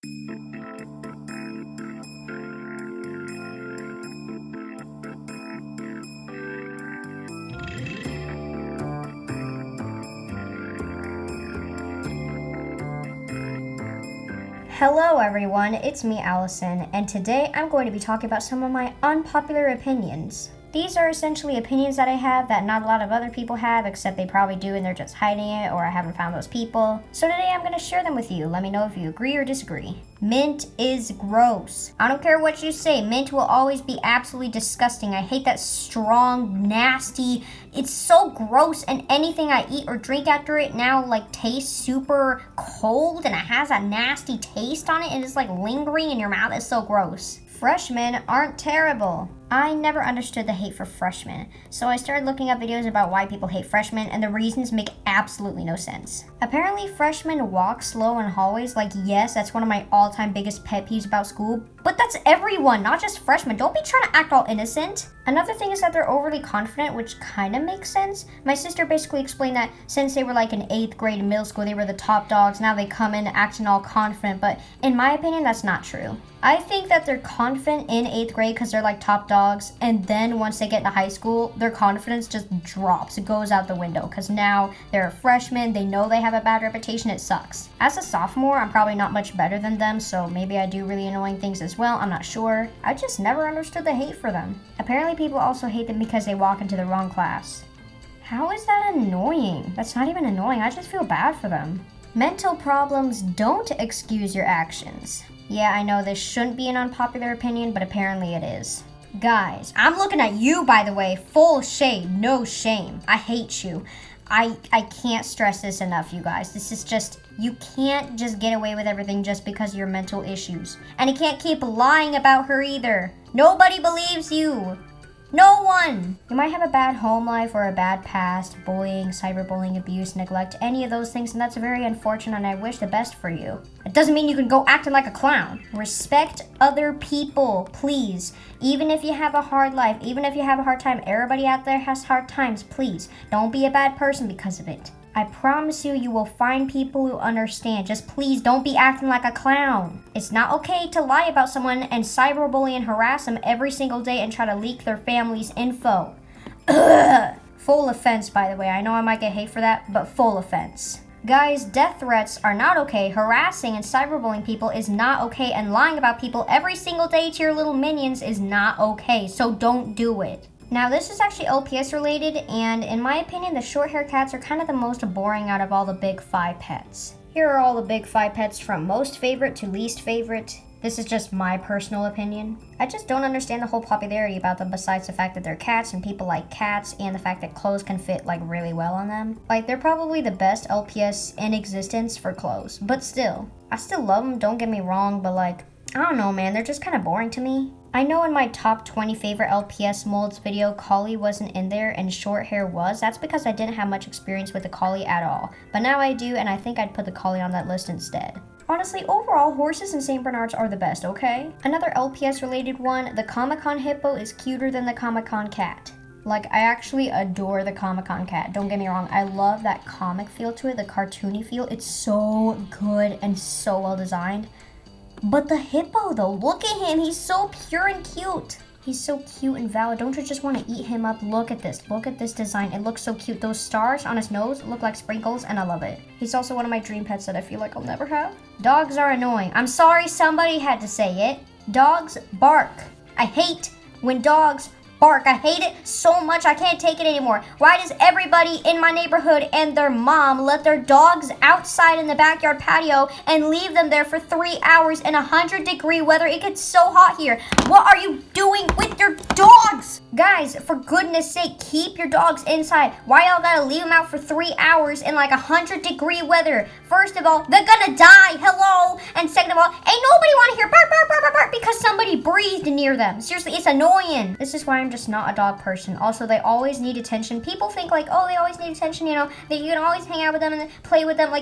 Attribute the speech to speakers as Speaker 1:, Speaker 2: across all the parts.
Speaker 1: Hello everyone, it's me Allison, and today I'm going to be talking about some of my unpopular opinions. These are essentially opinions that I have that not a lot of other people have, except they probably do and they're just hiding it, or I haven't found those people. So today I'm going to share them with you. Let me know if you agree or disagree. Mint is gross. I don't care what you say, mint will always be absolutely disgusting. I hate that strong, nasty, it's so gross, and anything I eat or drink after it now tastes super cold and it has a nasty taste on it and it's lingering in your mouth. It's so gross. Freshmen aren't terrible. I never understood the hate for freshmen, so I started looking up videos about why people hate freshmen, and the reasons make absolutely no sense. Apparently, freshmen walk slow in hallways. Yes, that's one of my all-time biggest pet peeves about school, but that's everyone, not just freshmen. Don't be trying to act all innocent. Another thing is that they're overly confident, which kind of makes sense. My sister basically explained that since they were in 8th grade in middle school, they were the top dogs. Now they come in acting all confident, but in my opinion, that's not true. I think that they're confident in 8th grade because they're top dogs, and then once they get into high school, their confidence just drops. It goes out the window because now they're a freshman, they know they have a bad reputation, it sucks. As a sophomore, I'm probably not much better than them, so maybe I do really annoying things as well, I'm not sure. I just never understood the hate for them. Apparently people also hate them because they walk into the wrong class. How is that annoying? That's not even annoying, I just feel bad for them. Mental problems don't excuse your actions. Yeah, I know this shouldn't be an unpopular opinion, but apparently it is. Guys, I'm looking at you, by the way. Full shade, no shame. I hate you. I can't stress this enough, you guys. This is just, you can't just get away with everything just because of your mental issues. And you can't keep lying about her either. Nobody believes you. No one! You might have a bad home life or a bad past, bullying, cyberbullying, abuse, neglect, any of those things, and that's very unfortunate, and I wish the best for you. It doesn't mean you can go acting like a clown. Respect other people, please. Even if you have a hard life, even if you have a hard time, everybody out there has hard times, please. Don't be a bad person because of it. I promise you, you will find people who understand. Just please don't be acting like a clown. It's not okay to lie about someone and cyberbully and harass them every single day and try to leak their family's info. Ugh. Full offense, by the way. I know I might get hate for that, but full offense. Guys, death threats are not okay. Harassing and cyberbullying people is not okay, and lying about people every single day to your little minions is not okay, so don't do it. Now, this is actually LPS related, and in my opinion, the short hair cats are kind of the most boring out of all the big 5 pets. Here are all the big 5 pets from most favorite to least favorite. This is just my personal opinion. I just don't understand the whole popularity about them, besides the fact that they're cats and people like cats, and the fact that clothes can fit really well on them. They're probably the best LPS in existence for clothes, but still, I still love them, don't get me wrong, but I don't know, man, they're just kind of boring to me. I know in my top 20 favorite LPS molds video, collie wasn't in there and short hair was. That's because I didn't have much experience with the collie at all. But now I do, and I think I'd put the collie on that list instead. Honestly, overall, horses and St. Bernards are the best, okay? Another LPS related one, the Comic-Con hippo is cuter than the Comic-Con cat. I actually adore the Comic-Con cat. Don't get me wrong, I love that comic feel to it, the cartoony feel. It's so good and so well designed. But the hippo though, look at him, he's so pure and cute. He's so cute and valid. Don't you just want to eat him up? Look at this design. It looks so cute. Those stars on his nose look like sprinkles and I love it. He's also one of my dream pets that I feel like I'll never have. Dogs are annoying. I'm sorry somebody had to say it. Dogs bark. I hate when dogs bark. I hate it so much, I can't take it anymore. Why does everybody in my neighborhood and their mom let their dogs outside in the backyard patio and leave them there for 3 hours in 100-degree weather? It gets so hot here. What are you doing with your dogs? Guys, for goodness sake, keep your dogs inside. Why y'all gotta leave them out for 3 hours in 100-degree weather? First of all, they're gonna die, hello. And second of all, ain't nobody wanna hear bark, bark, bark, bark, bark because somebody breathed near them. Seriously, it's annoying. This is why I'm just not a dog person. Also, they always need attention. People think oh, they always need attention, that you can always hang out with them and play with them.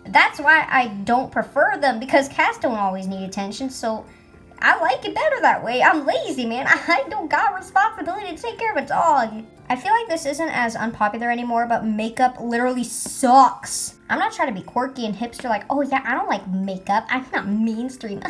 Speaker 1: That's why I don't prefer them, because cats don't always need attention, so I like it better that way. I'm lazy, man. I don't got responsibility to take care of a dog. I feel like this isn't as unpopular anymore, but makeup literally sucks. I'm not trying to be quirky and hipster like, oh yeah, I don't like makeup. I'm not mainstream.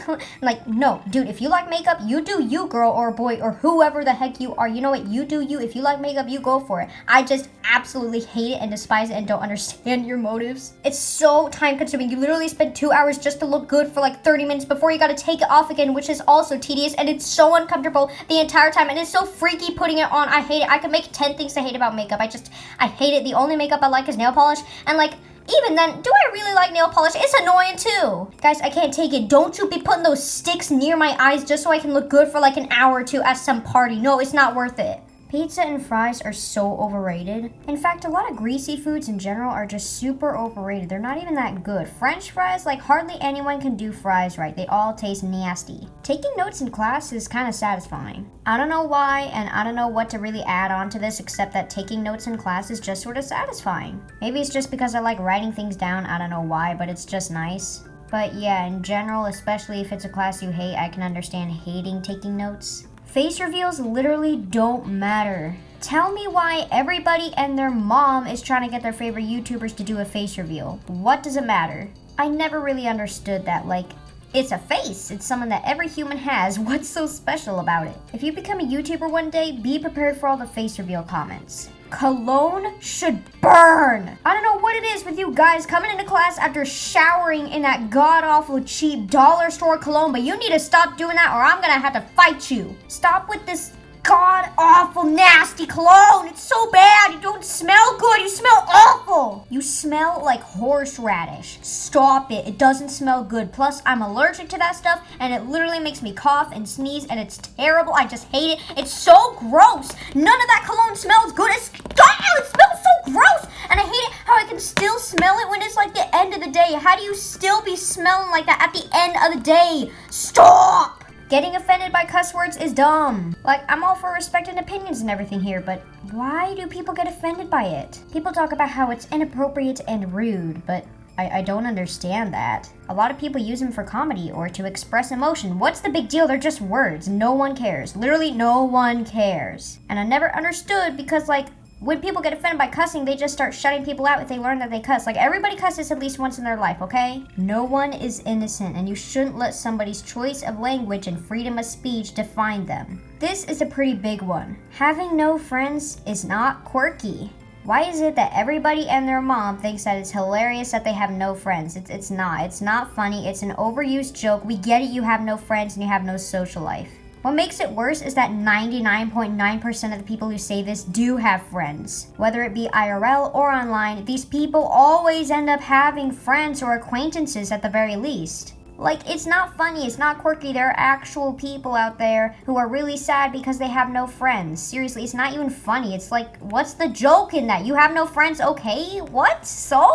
Speaker 1: Like, no, dude, if you like makeup, you do you, girl or boy or whoever the heck you are. You know what? You do you. If you like makeup, you go for it. I just absolutely hate it and despise it and don't understand your motives. It's so time consuming. You literally spend 2 hours just to look good for like 30 minutes before you gotta take it off again, which is also tedious, and it's so uncomfortable the entire time, and it's so freaky putting it on. I hate it. I could make 10 things to hate about makeup. I hate it. The only makeup I like is nail polish, and like, even then, do I really like nail polish? It's annoying too. Guys, I can't take it. Don't you be putting those sticks near my eyes just so I can look good for like an hour or two at some party. No, it's not worth it. Pizza and fries are so overrated. In fact, a lot of greasy foods in general are just super overrated. They're not even that good. French fries, like hardly anyone can do fries right. They all taste nasty. Taking notes in class is kind of satisfying. I don't know why, and I don't know what to really add on to this except that taking notes in class is just sort of satisfying. Maybe it's just because I like writing things down. I don't know why, but it's just nice. But yeah, in general, especially if it's a class you hate, I can understand hating taking notes. Face reveals literally don't matter. Tell me why everybody and their mom is trying to get their favorite YouTubers to do a face reveal. What does it matter? I never really understood that. Like, it's a face. It's someone that every human has. What's so special about it? If you become a YouTuber one day, be prepared for all the face reveal comments. Cologne should burn. I don't know what it is with you guys coming into class after showering in that god-awful cheap dollar store cologne, but you need to stop doing that or I'm gonna have to fight you. Stop with this god-awful nasty cologne. It's so bad. You don't smell good. You smell awful. You smell like horseradish. Stop it. It doesn't smell good. Plus, I'm allergic to that stuff and it literally makes me cough and sneeze and it's terrible. I just hate it. It's so gross. None of that cologne smells good. It smells so gross. And I hate it how I can still smell it when it's like the end of the day. How do you still be smelling like that at the end of the day? Stop! Getting offended by cuss words is dumb. Like, I'm all for respecting opinions and everything here, but why do people get offended by it? People talk about how it's inappropriate and rude, but I don't understand that. A lot of people use them for comedy or to express emotion. What's the big deal? They're just words. No one cares. Literally, no one cares. And I never understood because, like, when people get offended by cussing, they just start shutting people out if they learn that they cuss. Like, everybody cusses at least once in their life, okay? No one is innocent, and you shouldn't let somebody's choice of language and freedom of speech define them. This is a pretty big one. Having no friends is not quirky. Why is it that everybody and their mom thinks that it's hilarious that they have no friends? It's not. It's not funny. It's an overused joke. We get it, you have no friends and you have no social life. What makes it worse is that 99.9% of the people who say this do have friends. Whether it be IRL or online, these people always end up having friends or acquaintances at the very least. Like, it's not funny, it's not quirky, there are actual people out there who are really sad because they have no friends. Seriously, it's not even funny. It's like, what's the joke in that? You have no friends, okay? What? So?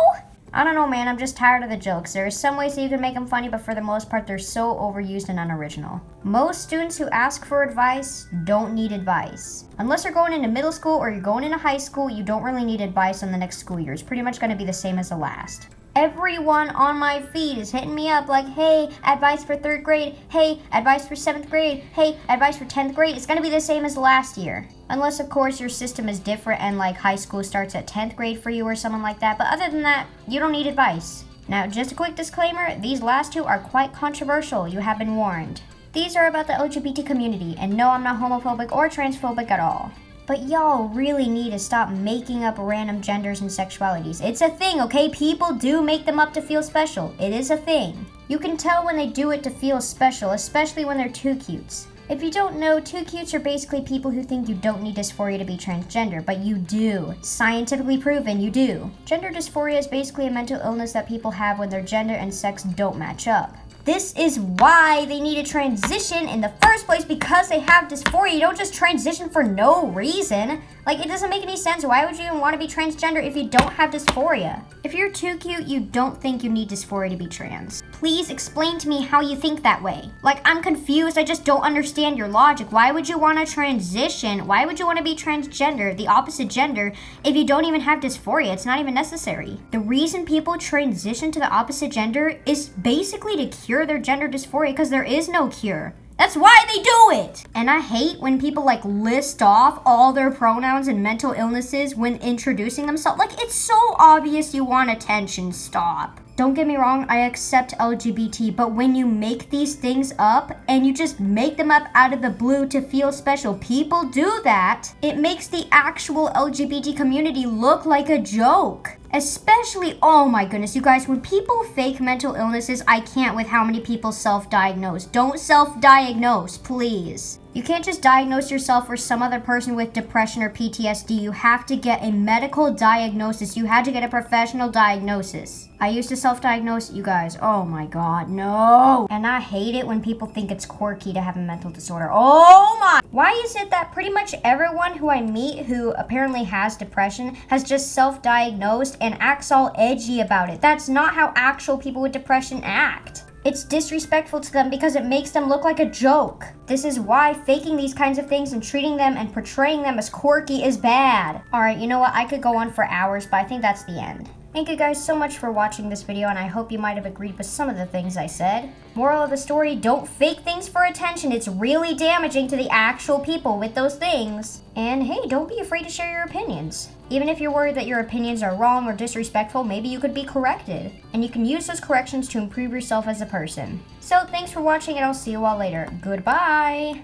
Speaker 1: I don't know, man, I'm just tired of the jokes. There are some ways that you can make them funny, but for the most part, they're so overused and unoriginal. Most students who ask for advice don't need advice. Unless you're going into middle school or you're going into high school, you don't really need advice on the next school year. It's pretty much going to be the same as the last. Everyone on my feed is hitting me up like, hey, advice for 3rd grade, hey, advice for 7th grade, hey, advice for 10th grade. It's going to be the same as last year. Unless, of course, your system is different and like high school starts at 10th grade for you or something like that. But other than that, you don't need advice. Now, just a quick disclaimer, these last two are quite controversial. You have been warned. These are about the LGBT community, and no, I'm not homophobic or transphobic at all. But y'all really need to stop making up random genders and sexualities. It's a thing, okay? People do make them up to feel special. It is a thing. You can tell when they do it to feel special, especially when they're too cutes. If you don't know, too cutes are basically people who think you don't need dysphoria to be transgender, but you do. Scientifically proven, you do. Gender dysphoria is basically a mental illness that people have when their gender and sex don't match up. This is why they need to transition in the first place, because they have dysphoria. You don't just transition for no reason. Like, it doesn't make any sense. Why would you even want to be transgender if you don't have dysphoria? If you're too cute, you don't think you need dysphoria to be trans. Please explain to me how you think that way. Like, I'm confused. I just don't understand your logic. Why would you want to transition? Why would you want to be transgender, the opposite gender, if you don't even have dysphoria? It's not even necessary. The reason people transition to the opposite gender is basically to cure their gender dysphoria, because there is no cure. That's why they do it. And I hate when people like list off all their pronouns and mental illnesses when introducing themselves. Like, it's so obvious you want attention. Stop. Don't get me wrong, I accept LGBT, but when you make these things up and you just make them up out of the blue to feel special, people do that, it makes the actual LGBT community look like a joke. Especially, oh my goodness, you guys, when people fake mental illnesses, I can't with how many people self-diagnose. Don't self-diagnose, please. You can't just diagnose yourself or some other person with depression or PTSD. You have to get a medical diagnosis. You had to get a professional diagnosis. I used to self-diagnose, you guys. Oh my god, no. And I hate it when people think it's quirky to have a mental disorder. Oh my. Why is it that pretty much everyone who I meet who apparently has depression has just self-diagnosed and acts all edgy about it? That's not how actual people with depression act. It's disrespectful to them because it makes them look like a joke. This is why faking these kinds of things and treating them and portraying them as quirky is bad. Alright, you know what? I could go on for hours, but I think that's the end. Thank you guys so much for watching this video, and I hope you might have agreed with some of the things I said. Moral of the story, don't fake things for attention. It's really damaging to the actual people with those things. And hey, don't be afraid to share your opinions. Even if you're worried that your opinions are wrong or disrespectful, maybe you could be corrected. And you can use those corrections to improve yourself as a person. So thanks for watching, and I'll see you all later. Goodbye!